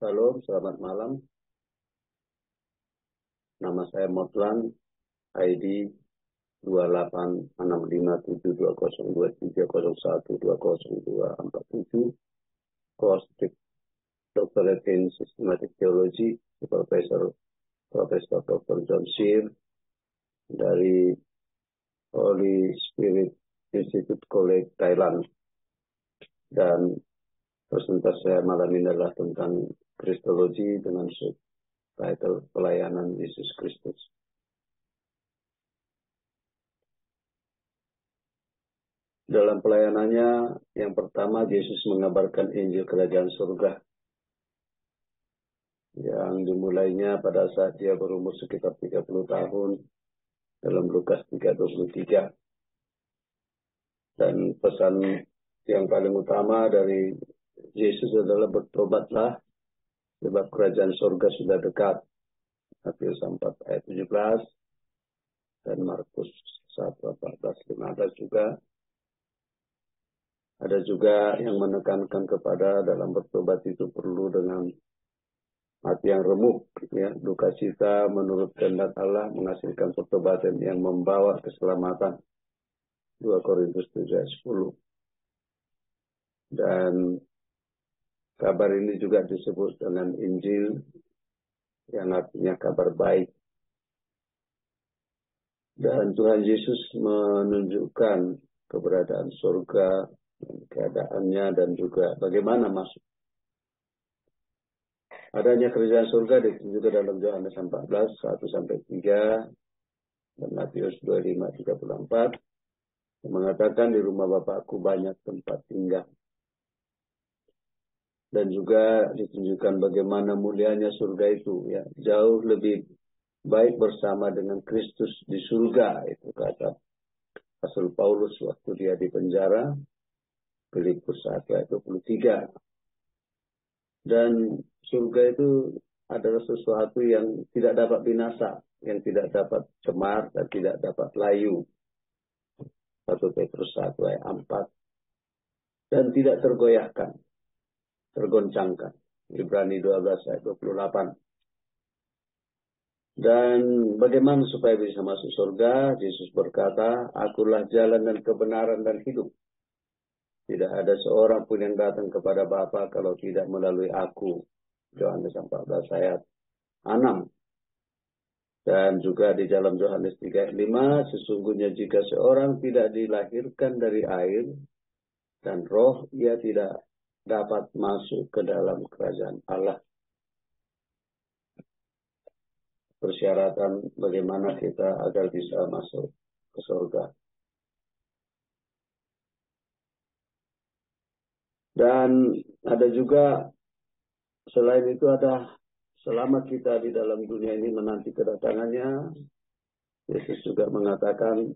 Shalom, selamat malam. Nama saya Motlan, ID 286572020301202472, Course Doctorate in Systematic Theology, Profesor Dr. John Shear dari Holy Spirit Institute College Thailand. Dan presentasi saya malam ini adalah tentang Kristologi dengan subtitle Pelayanan Yesus Kristus. Dalam pelayanannya, yang pertama Yesus mengabarkan Injil Kerajaan Surga yang dimulainya pada saat dia berumur sekitar 30 tahun dalam Lukas 3:23. Dan pesan yang paling utama dari Yesus adalah bertobatlah sebab kerajaan surga sudah dekat. Matius 4 ayat 17 dan Markus 1:14-15 juga. Ada juga yang menekankan kepada dalam bertobat itu perlu dengan hati yang remuk, ya, duka cita menurut kehendak Allah menghasilkan pertobatan yang membawa keselamatan. 2 Korintus 7:10. Dan kabar ini juga disebut dengan Injil yang artinya kabar baik. Dan Tuhan Yesus menunjukkan keberadaan surga, keadaannya dan juga bagaimana masuk. Adanya kerajaan surga ditunjukkan dalam Yohanes 14:1-3 dan Matius 25:34 yang mengatakan di rumah Bapakku banyak tempat tinggal. Dan juga ditunjukkan bagaimana mulianya surga itu, ya, jauh lebih baik bersama dengan Kristus di surga, itu kata Rasul Paulus waktu dia di penjara, Filipus 1:23. Dan surga itu adalah sesuatu yang tidak dapat binasa, yang tidak dapat cemar dan tidak dapat layu. 1 Petrus 1:4. Dan tidak tergoyahkan, tergoncangkan. Ibrani 12:28. Dan bagaimana supaya bisa masuk surga? Yesus berkata, Akulah jalan dan kebenaran dan hidup. Tidak ada seorang pun yang datang kepada Bapa kalau tidak melalui aku. Yohanes 14:6. Dan juga di dalam Yohanes 3:5, sesungguhnya jika seorang tidak dilahirkan dari air dan roh, ia tidak dapat masuk ke dalam kerajaan Allah. Persyaratan bagaimana kita agar bisa masuk ke surga. Dan ada juga, selain itu ada, selama kita di dalam dunia ini menanti kedatangannya, Yesus juga mengatakan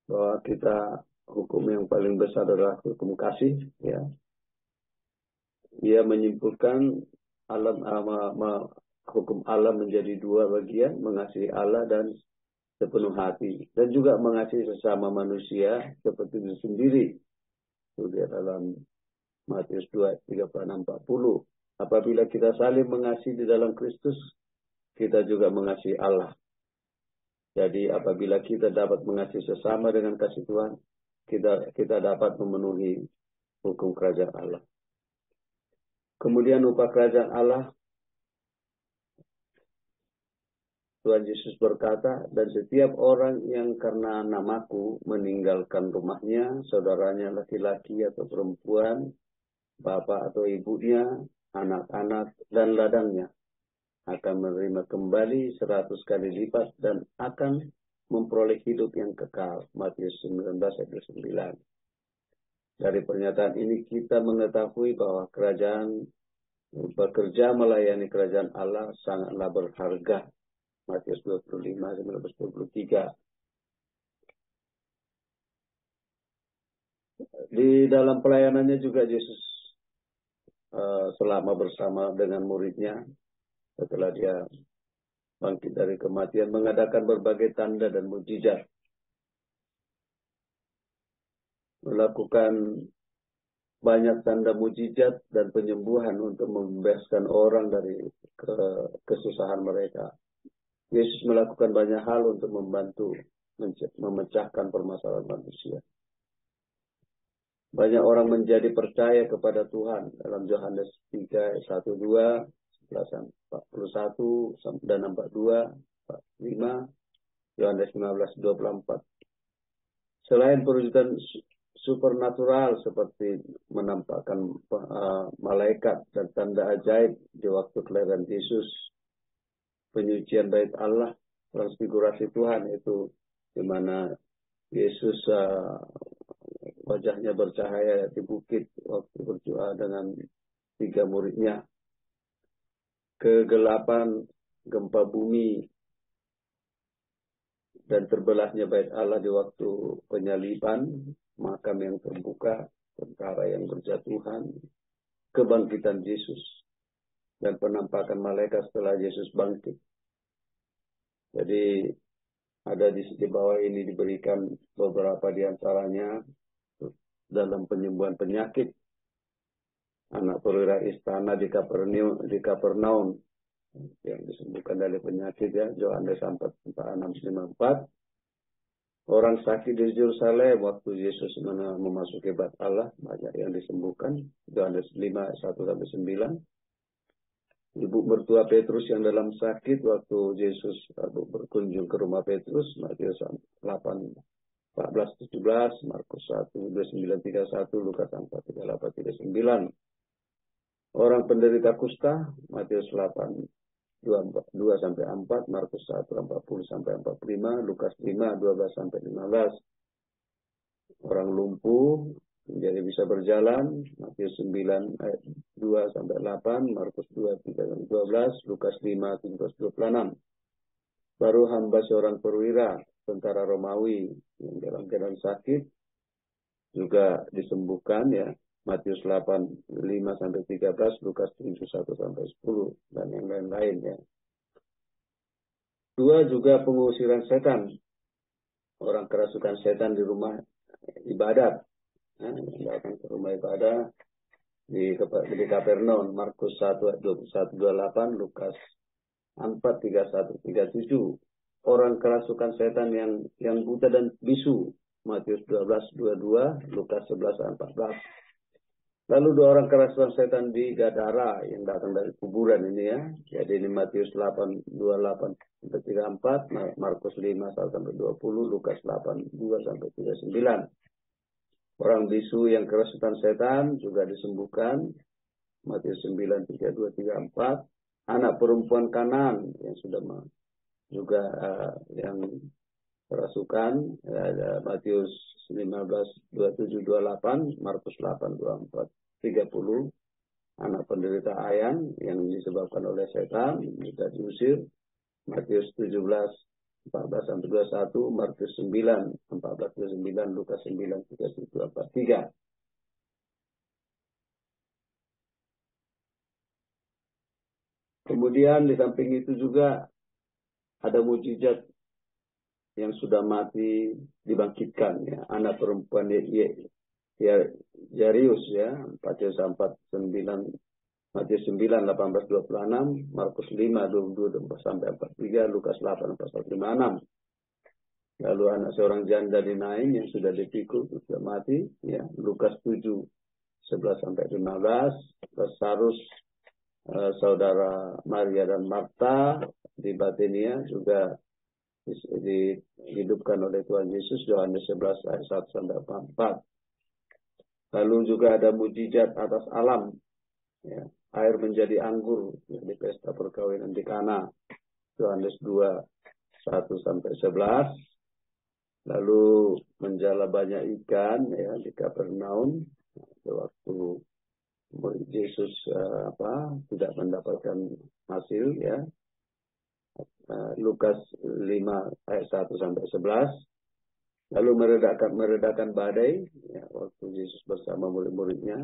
bahwa kita hukum yang paling besar adalah hukum kasih. Ya. Ia menyimpulkan hukum Allah menjadi 2 bagian, mengasihi Allah dan sepenuh hati. Dan juga mengasihi sesama manusia seperti diri sendiri. Itu di dalam Matius 2:36-40. Apabila kita saling mengasihi di dalam Kristus, kita juga mengasihi Allah. Jadi apabila kita dapat mengasihi sesama dengan kasih Tuhan, kita dapat memenuhi hukum kerajaan Allah. Kemudian upah kerajaan Allah, Tuhan Yesus berkata, dan setiap orang yang karena namaku meninggalkan rumahnya, saudaranya laki-laki atau perempuan, bapak atau ibunya, anak-anak, dan ladangnya, akan menerima kembali 100 kali lipat dan akan memperoleh hidup yang kekal. Matius 19:9. Dari pernyataan ini kita mengetahui bahwa kerajaan bekerja melayani kerajaan Allah sangatlah berharga. Matius 25:19-23. Di dalam pelayanannya juga Yesus selama bersama dengan muridnya setelah dia bangkit dari kematian mengadakan berbagai tanda dan mukjizat, melakukan banyak tanda mujizat dan penyembuhan untuk membebaskan orang dari kesusahan mereka. Yesus melakukan banyak hal untuk membantu memecahkan permasalahan manusia. Banyak orang menjadi percaya kepada Tuhan dalam Yohanes 3, 1-2, 41 dan 42, 45, Yohanes 15, 24. Selain perwujudan supernatural seperti menampakkan malaikat dan tanda ajaib di waktu kelahiran Yesus, penyucian bait Allah, transfigurasi Tuhan, itu di mana Yesus wajahnya bercahaya di bukit waktu berdoa dengan 3 muridnya. Kegelapan, gempa bumi, dan terbelahnya bait Allah di waktu penyaliban, makam yang terbuka, tentara yang berjatuhan, kebangkitan Yesus, dan penampakan malaikat setelah Yesus bangkit. Jadi ada di bawah ini diberikan beberapa di antaranya dalam penyembuhan penyakit. Anak perwira istana di Kapernaum yang disembuhkan dari penyakit, ya, Yohanes 4:6-4. Orang sakit di Yerusalem waktu Yesus memasuki bait Allah, banyak yang disembuhkan, Yohanes 5:1-9. Ibu mertua Petrus yang dalam sakit waktu Yesus berkunjung ke rumah Petrus, Matius 8:14-17, Markus 1:29-31, Lukas 4:38-39. Orang penderita kusta, Matius 8:22-4, Markus 1:40-45, Lukas 5:12-15. Orang lumpuh menjadi bisa berjalan, Matius 9:2-8, Markus 2:3-12, Lukas 5:17-26. Baru hamba seorang perwira tentara Romawi yang dalam keadaan sakit juga disembuhkan, ya, Matius 8:5-13, Lukas 7:1-10, dan yang lain-lain, ya. 2 juga pengusiran setan. Orang kerasukan setan di rumah ibadat. Datang ke rumah ibadah di Kapernaum, Markus 1:21-28, Lukas 4:31-37. Orang kerasukan setan yang buta dan bisu, Matius 12:22, Lukas 11:14. Lalu 2 orang kerasukan setan di Gadara yang datang dari kuburan ini, ya. Jadi ini Matius 8:28-34, Markus 5:1-20, Lukas 8:2-39. Orang bisu yang kerasukan setan juga disembuhkan, Matius 9:32-34. Anak perempuan Kanaan yang sudah juga yang kerasukan, ada Matius 15:27-28, Markus 8:24-30. Anak penderita ayan yang disebabkan oleh setan juga diusir, Matius 17:14-21, Markus 9:14-29, Lukas 9:31-43. Kemudian di samping itu juga ada mujizat yang sudah mati dibangkitkan, ya. Anak perempuan Jairus, ya, Matius 4:9, Matius 9:18-26, Markus 5:22-43, Lukas 8:41-56. Lalu anak seorang janda di Nain yang sudah dipikul sudah mati, ya, Lukas 7:11-15, Lazarus, saudara Maria dan Marta di Batania juga dihidupkan oleh Tuhan Yesus, Yohanes 11:1-4. Lalu juga ada mujizat atas alam, ya. Air menjadi anggur, ya, di pesta perkawinan di Kana, Yohanes 2:1-11. Lalu menjala banyak ikan, ya, di Kapernaum waktu Yesus tidak mendapatkan hasil, ya. Lukas 5:1-11. Lalu meredakan badai, ya, waktu Yesus bersama murid-muridnya,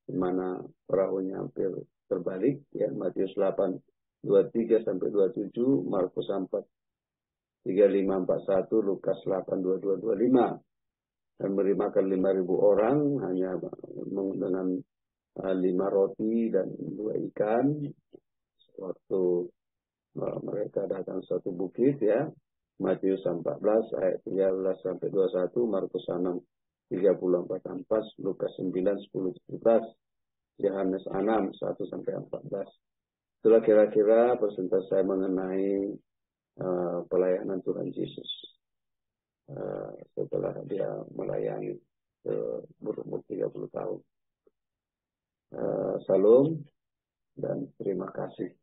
di mana perahunya hampir terbalik, ya, Matius 8:23-27, Markus 4:35-41, Lukas 8:22-25. dan beri makan 5.000 orang hanya dengan 5 roti dan 2 ikan. Waktu mereka datang suatu bukit ya. Matius 14 ayat 13 sampai 21, Markus 6 34-4, Lukas 9 10-17, Yohanes 6 1 sampai 14. Itulah kira-kira presentasi saya mengenai pelayanan Tuhan Yesus setelah dia melayani berumur 30 tahun. Salam dan terima kasih.